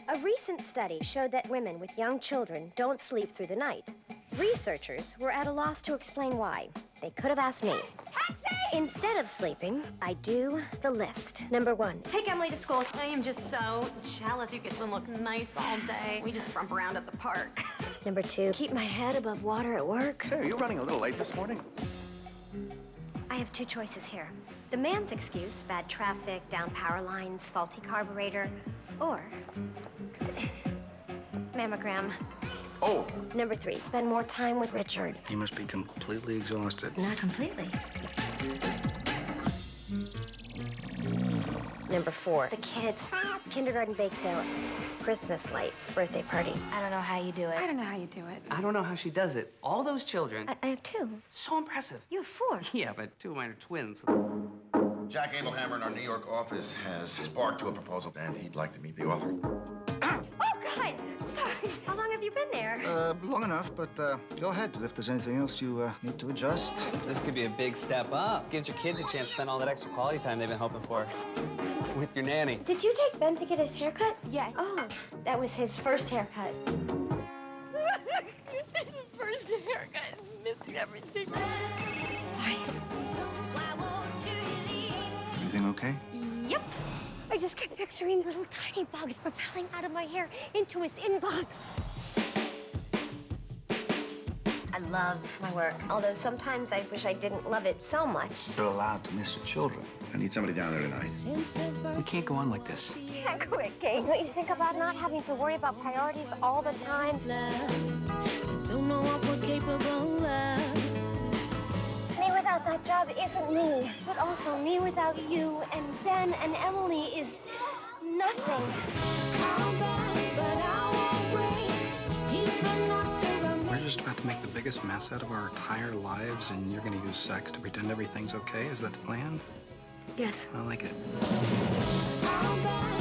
A recent study showed that women with young children don't sleep through the night. Researchers were at a loss to explain why. They could have asked me. Taxi! Instead of sleeping, I do the list. Number 1, take Emily to school. I am just so jealous you get to look nice all day. We just frump around at the park. Number 2, keep my head above water at work. Hey, are you running a little late this morning? I have 2 choices here. The man's excuse, bad traffic, down power lines, faulty carburetor, or mammogram. Oh. Number 3, spend more time with Richard. You must be completely exhausted. Not completely. Number 4, the kids, kindergarten bake sale, Christmas lights, birthday party. I don't know how you do it. I don't know how you do it. I don't know how she does it. All those children. I have 2. So impressive. You have 4. Yeah, but 2 of mine are twins. Jack Abelhammer in our New York office has sparked to a proposal, and he'd like to meet the author. Oh, God! Sorry. How long have you been there? Long enough, but go ahead. If there's anything else you need to adjust. This could be a big step up. Gives your kids a chance to spend all that extra quality time they've been hoping for. With your nanny. Did you take Ben to get his haircut? Yeah. Oh, that was his first haircut. His first haircut. Missing everything. Sorry. Everything okay? Yep. I just kept picturing little tiny bugs propelling out of my hair into his inbox. I love my work, although sometimes I wish I didn't love it so much. You're allowed to miss your children. I need somebody down there tonight. We can't go on like this. Yeah, quit, Kate. Don't you think about not having to worry about priorities all the time? Don't know what we're capable of. Me without that job isn't me, but also me without you and Ben and Emily is nothing. We're just about to make the biggest mess out of our entire lives, and you're going to use sex to pretend everything's okay? Is that the plan? Yes. I like it. How bad